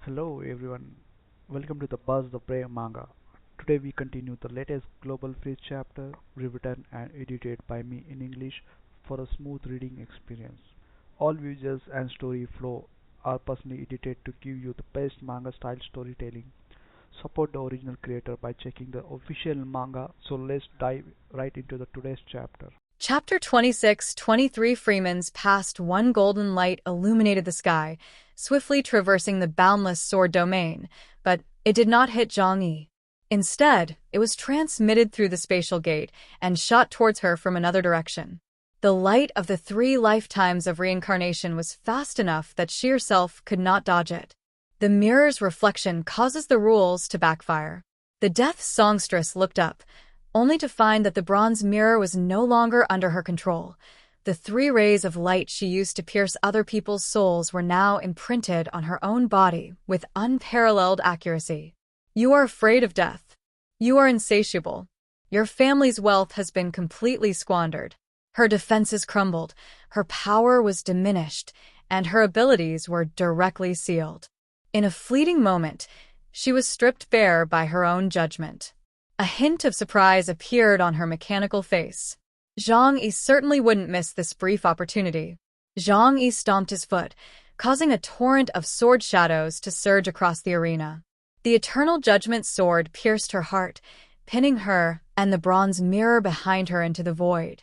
Hello everyone, welcome to the Buzz the Prey Manga. Today we continue the latest Global Freeze chapter, rewritten and edited by me in English for a smooth reading experience. All visuals and story flow are personally edited to give you the best manga style storytelling. Support the original creator by checking the official manga. So let's dive right into the today's chapter. Chapter 26:23 Freeman's past one golden light illuminated the sky, swiftly traversing the boundless sword domain, but it did not hit Zhang Yi. Instead, it was transmitted through the spatial gate and shot towards her from another direction. The light of the 3 lifetimes of reincarnation was fast enough that she herself could not dodge it. The mirror's reflection causes the rules to backfire. The death songstress looked up, only to find that the bronze mirror was no longer under her control. The 3 rays of light she used to pierce other people's souls were now imprinted on her own body with unparalleled accuracy. You are afraid of death. You are insatiable. Your family's wealth has been completely squandered. Her defenses crumbled, her power was diminished, and her abilities were directly sealed. In a fleeting moment, she was stripped bare by her own judgment. A hint of surprise appeared on her mechanical face. Zhang Yi certainly wouldn't miss this brief opportunity. Zhang Yi stomped his foot, causing a torrent of sword shadows to surge across the arena. The Eternal Judgment sword pierced her heart, pinning her and the bronze mirror behind her into the void.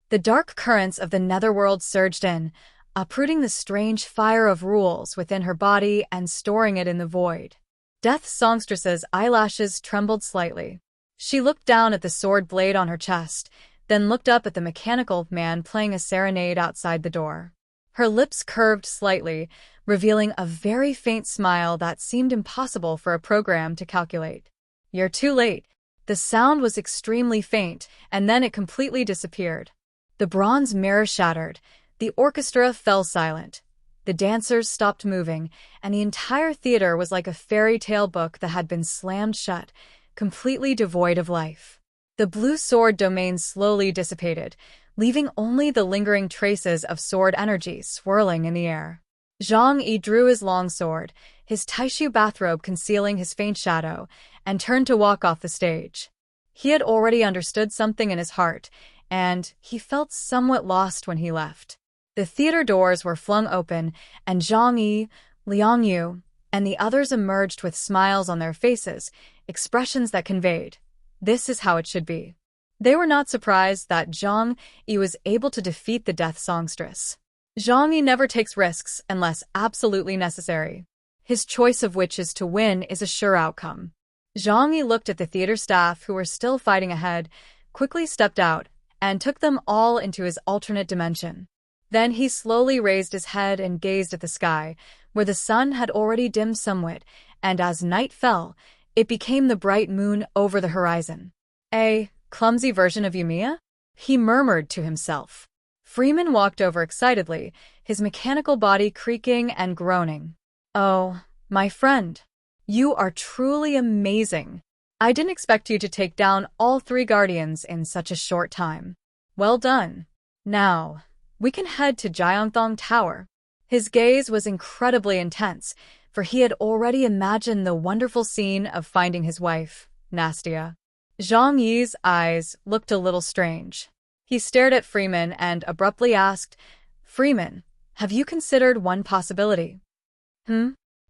The dark currents of the netherworld surged in, uprooting the strange fire of rules within her body and storing it in the void. Death Songstress's eyelashes trembled slightly. She looked down at the sword blade on her chest, then looked up at the mechanical man playing a serenade outside the door. Her lips curved slightly, revealing a very faint smile that seemed impossible for a program to calculate. "You're too late." The sound was extremely faint, and then it completely disappeared. The bronze mirror shattered, the orchestra fell silent. The dancers stopped moving, and the entire theater was like a fairy tale book that had been slammed shut, completely devoid of life. The blue sword domain slowly dissipated, leaving only the lingering traces of sword energy swirling in the air. Zhang Yi drew his long sword, his tissue bathrobe concealing his faint shadow, and turned to walk off the stage. He had already understood something in his heart, and he felt somewhat lost when he left. The theater doors were flung open, and Zhang Yi, Liang Yu, and the others emerged with smiles on their faces, expressions that conveyed, "This is how it should be." They were not surprised that Zhang Yi was able to defeat the death songstress. Zhang Yi never takes risks unless absolutely necessary. His choice of which is to win is a sure outcome. Zhang Yi looked at the theater staff who were still fighting ahead, quickly stepped out, and took them all into his alternate dimension. Then he slowly raised his head and gazed at the sky, where the sun had already dimmed somewhat, and as night fell, it became the bright moon over the horizon. "A clumsy version of Yumiya?" he murmured to himself. Freeman walked over excitedly, his mechanical body creaking and groaning. "Oh, my friend. You are truly amazing. I didn't expect you to take down all 3 guardians in such a short time. Well done. Now, we can head to Jiangthong Tower." His gaze was incredibly intense, for he had already imagined the wonderful scene of finding his wife, Nastia. Zhang Yi's eyes looked a little strange. He stared at Freeman and abruptly asked, "Freeman, have you considered one possibility?"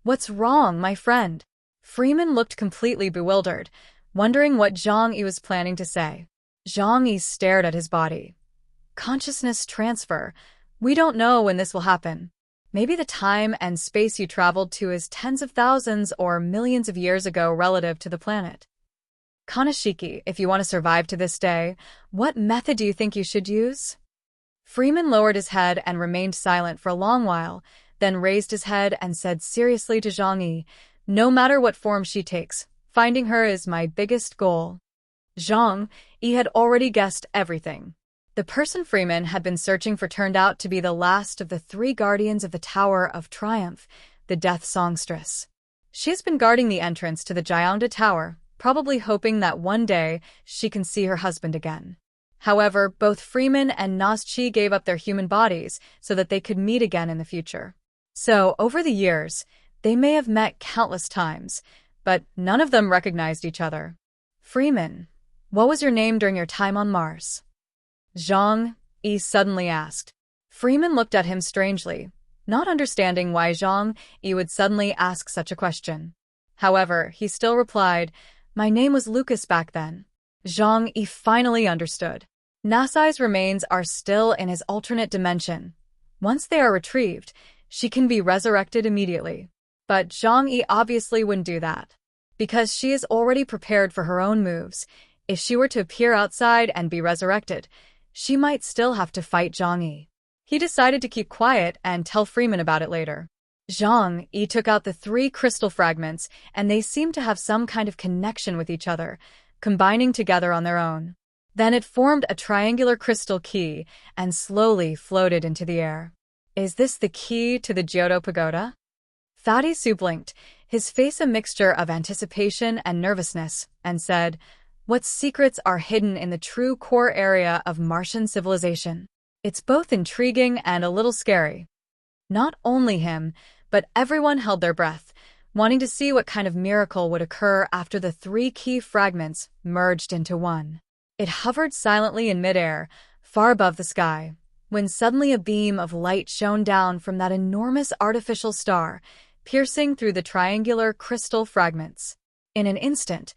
What's wrong, my friend?" Freeman looked completely bewildered, wondering what Zhang Yi was planning to say. Zhang Yi stared at his body. "Consciousness transfer. We don't know when this will happen. Maybe the time and space you traveled to is tens of thousands or millions of years ago relative to the planet. Kanashiki, if you want to survive to this day, what method do you think you should use?" Freeman lowered his head and remained silent for a long while, then raised his head and said seriously to Zhang Yi, "No matter what form she takes, finding her is my biggest goal." Zhang Yi had already guessed everything. The person Freeman had been searching for turned out to be the last of the 3 guardians of the Tower of Triumph, the Death Songstress. She has been guarding the entrance to the Jiangda Tower, probably hoping that one day she can see her husband again. However, both Freeman and Naschi gave up their human bodies so that they could meet again in the future. So, over the years, They may have met countless times, but none of them recognized each other. Freeman, what was your name during your time on Mars? Zhang Yi suddenly asked. Freeman looked at him strangely, not understanding why Zhang Yi would suddenly ask such a question. However, he still replied, my name was Lucas back then. Zhang Yi finally understood. Nasai's remains are still in his alternate dimension. Once they are retrieved, she can be resurrected immediately. But Zhang Yi obviously wouldn't do that. Because she is already prepared for her own moves, if she were to appear outside and be resurrected, she might still have to fight Zhang Yi. He decided to keep quiet and tell Freeman about it later. Zhang Yi took out the 3 crystal fragments, and they seemed to have some kind of connection with each other, combining together on their own. Then it formed a triangular crystal key and slowly floated into the air. Is this the key to the Johto Pagoda? Fatty Su blinked, his face a mixture of anticipation and nervousness, and said, what secrets are hidden in the true core area of Martian civilization? It's both intriguing and a little scary. Not only him, but everyone held their breath, wanting to see what kind of miracle would occur after the 3 key fragments merged into one. It hovered silently in midair, far above the sky, when suddenly a beam of light shone down from that enormous artificial star, piercing through the triangular crystal fragments. In an instant,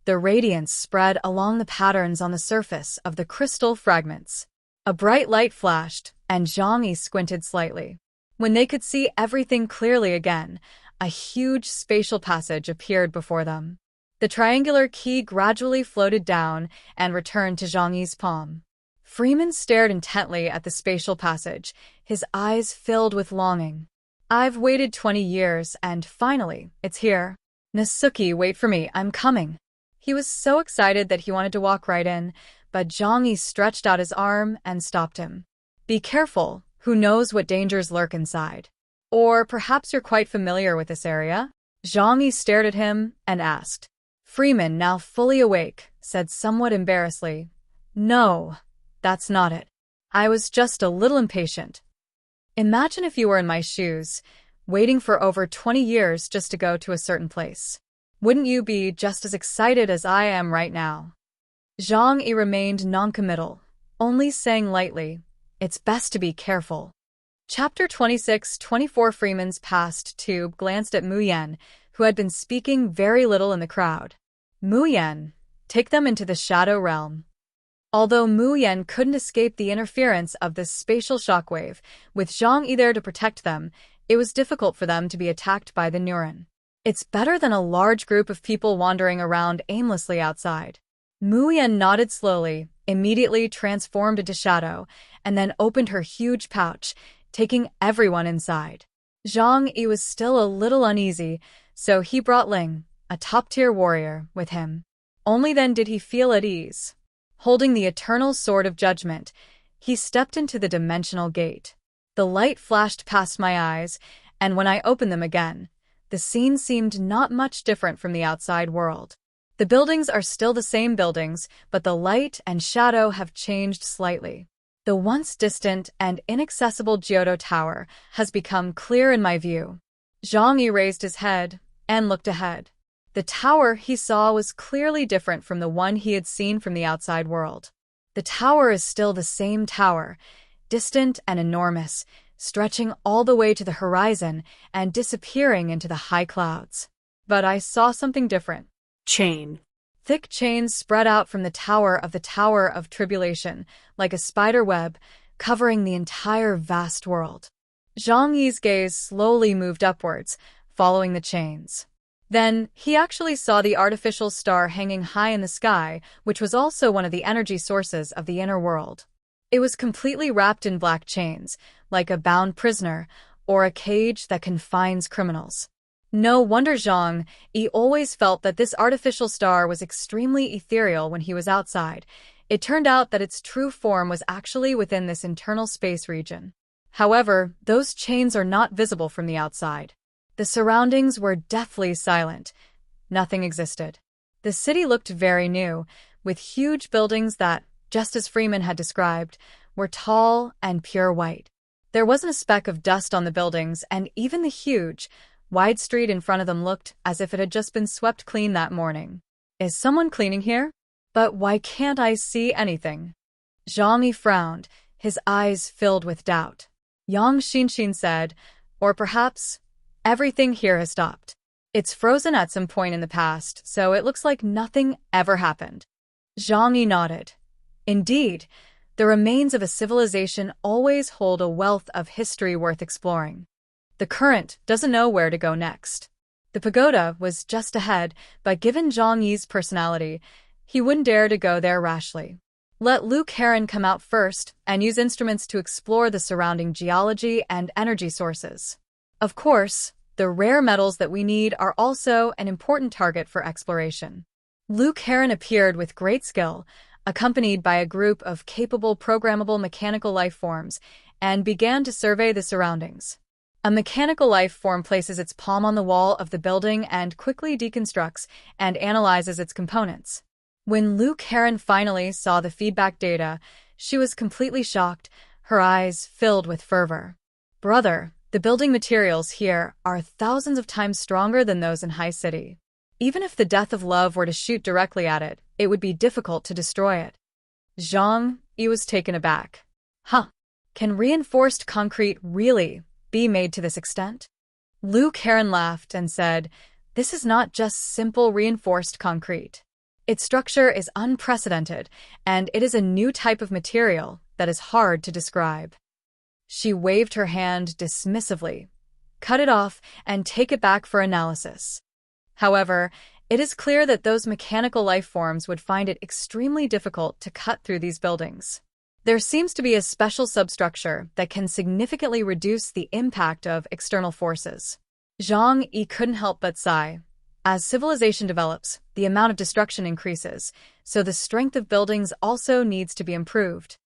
the radiance spread along the patterns on the surface of the crystal fragments. A bright light flashed, and Zhang Yi squinted slightly. When they could see everything clearly again, a huge spatial passage appeared before them. The triangular key gradually floated down and returned to Zhang Yi's palm. Freeman stared intently at the spatial passage, his eyes filled with longing. I've waited 20 years, and finally, it's here. Nasuki, wait for me, I'm coming. He was so excited that he wanted to walk right in, but Zhang Yi stretched out his arm and stopped him. Be careful, who knows what dangers lurk inside. Or perhaps you're quite familiar with this area? Zhang Yi stared at him and asked. Freeman, now fully awake, said somewhat embarrassedly, no, that's not it. I was just a little impatient. Imagine if you were in my shoes, waiting for over 20 years just to go to a certain place. Wouldn't you be just as excited as I am right now? Zhang Yi remained noncommittal, only saying lightly, it's best to be careful. Chapter 26-24 Freeman's past tube glanced at Mu Yan, who had been speaking very little in the crowd. Mu Yan, take them into the shadow realm. Although Mu Yan couldn't escape the interference of this spatial shockwave, with Zhang Yi there to protect them, it was difficult for them to be attacked by the neuron. It's better than a large group of people wandering around aimlessly outside. Mu Yan nodded slowly, immediately transformed into shadow, and then opened her huge pouch, taking everyone inside. Zhang Yi was still a little uneasy, so he brought Ling, a top-tier warrior, with him. Only then did he feel at ease. Holding the eternal sword of judgment, he stepped into the dimensional gate. The light flashed past my eyes, and when I opened them again, the scene seemed not much different from the outside world. The buildings are still the same buildings, but the light and shadow have changed slightly. The once distant and inaccessible Johto Tower has become clear in my view. Zhang Yi raised his head and looked ahead. The tower he saw was clearly different from the one he had seen from the outside world. The tower is still the same tower, distant and enormous, stretching all the way to the horizon and disappearing into the high clouds. But I saw something different. Chain. Thick chains spread out from the Tower of Tribulation, like a spider web, covering the entire vast world. Zhang Yi's gaze slowly moved upwards, following the chains. Then, he actually saw the artificial star hanging high in the sky, which was also one of the energy sources of the inner world. It was completely wrapped in black chains, like a bound prisoner, or a cage that confines criminals. No wonder Zhang Yi always felt that this artificial star was extremely ethereal when he was outside. It turned out that its true form was actually within this internal space region. However, those chains are not visible from the outside. The surroundings were deathly silent. Nothing existed. The city looked very new, with huge buildings that, just as Freeman had described, were tall and pure white. There wasn't a speck of dust on the buildings, and even the huge, wide street in front of them looked as if it had just been swept clean that morning. Is someone cleaning here? But why can't I see anything? Zhang Yi frowned, his eyes filled with doubt. Yang Xinxin said, or perhaps, everything here has stopped. It's frozen at some point in the past, so it looks like nothing ever happened. Zhang Yi nodded. Indeed, the remains of a civilization always hold a wealth of history worth exploring. The current doesn't know where to go next. The pagoda was just ahead, but given Zhang Yi's personality, he wouldn't dare to go there rashly. Let Luke Heron come out first and use instruments to explore the surrounding geology and energy sources. Of course, the rare metals that we need are also an important target for exploration. Luke Heron appeared with great skill, accompanied by a group of capable programmable mechanical life forms, and began to survey the surroundings. A mechanical life form places its palm on the wall of the building and quickly deconstructs and analyzes its components. When Luke Heron finally saw the feedback data, she was completely shocked, her eyes filled with fervor. Brother, the building materials here are thousands of times stronger than those in High City. Even if the death of love were to shoot directly at it, it would be difficult to destroy it. Zhang Yi was taken aback. Huh. Can reinforced concrete really be made to this extent? Luke Heron laughed and said, this is not just simple reinforced concrete. Its structure is unprecedented, and it is a new type of material that is hard to describe. She waved her hand dismissively. Cut it off and take it back for analysis. However, it is clear that those mechanical life forms would find it extremely difficult to cut through these buildings. There seems to be a special substructure that can significantly reduce the impact of external forces. Zhang Yi couldn't help but sigh. As civilization develops, the amount of destruction increases, so the strength of buildings also needs to be improved.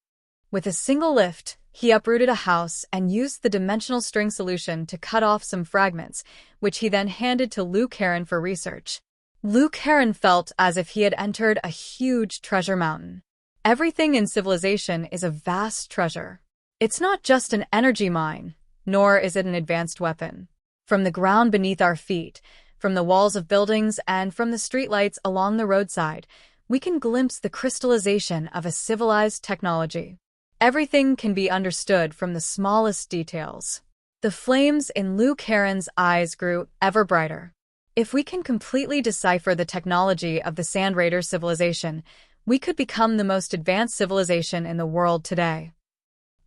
With a single lift, he uprooted a house and used the dimensional string solution to cut off some fragments, which he then handed to Luke Heron for research. Luke Heron felt as if he had entered a huge treasure mountain. Everything in civilization is a vast treasure. It's not just an energy mine, nor is it an advanced weapon. From the ground beneath our feet, from the walls of buildings, and from the streetlights along the roadside, we can glimpse the crystallization of a civilized technology. Everything can be understood from the smallest details. The flames in Luke Heron's eyes grew ever brighter. If we can completely decipher the technology of the Sand Raider civilization, we could become the most advanced civilization in the world today.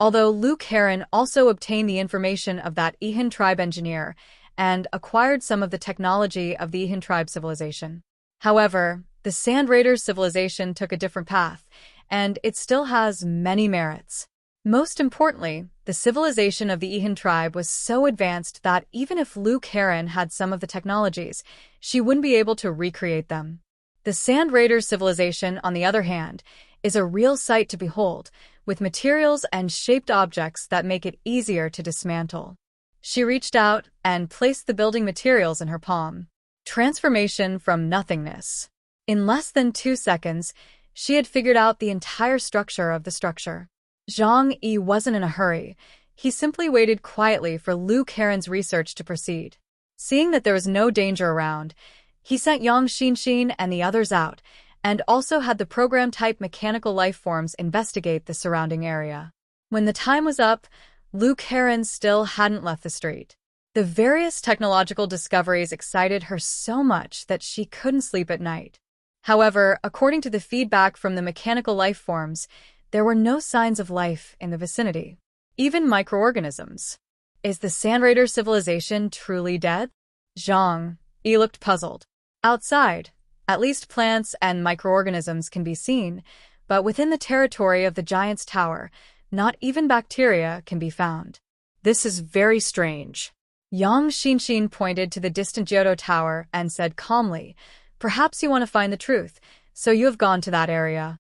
Although Luke Heron also obtained the information of that Ihan tribe engineer and acquired some of the technology of the Ihan tribe civilization. However, the Sand Raider civilization took a different path, and it still has many merits. Most importantly, the civilization of the Ihan tribe was so advanced that even if Luke Heron had some of the technologies, she wouldn't be able to recreate them. The Sand Raider civilization, on the other hand, is a real sight to behold, with materials and shaped objects that make it easier to dismantle. She reached out and placed the building materials in her palm. Transformation from nothingness. In less than 2 seconds, she had figured out the entire structure of the structure. Zhang Yi wasn't in a hurry. He simply waited quietly for Luke Heron's research to proceed. Seeing that there was no danger around, he sent Yang Xinxin and the others out, and also had the program-type mechanical life forms investigate the surrounding area. When the time was up, Luke Heron still hadn't left the street. The various technological discoveries excited her so much that she couldn't sleep at night. However, according to the feedback from the mechanical life forms, there were no signs of life in the vicinity. Even microorganisms. Is the Sand Raider civilization truly dead? Zhang Yi looked puzzled. Outside, at least plants and microorganisms can be seen, but within the territory of the Giant's Tower, not even bacteria can be found. This is very strange. Yang Xinxin pointed to the distant Johto Tower and said calmly, perhaps you want to find the truth, so you have gone to that area.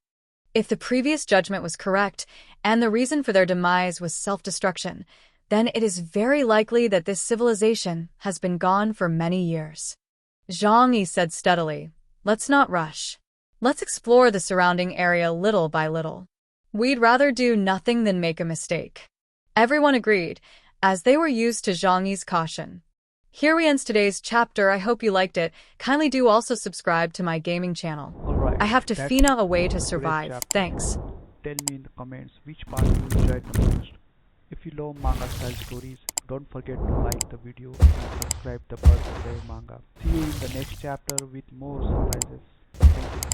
If the previous judgment was correct, and the reason for their demise was self-destruction, then it is very likely that this civilization has been gone for many years. Zhang Yi said steadily, let's not rush. Let's explore the surrounding area little by little. We'd rather do nothing than make a mistake. Everyone agreed, as they were used to Zhang Yi's caution. Here we end today's chapter. I hope you liked it. Kindly do also subscribe to my gaming channel. Alright, I have to that's Fina a way to today's survive. chapter. Thanks. Tell me in the comments which part you enjoyed the most. If you love manga style stories, don't forget to like the video and subscribe the Buzz Play Manga. See you in the next chapter with more surprises. Thank you.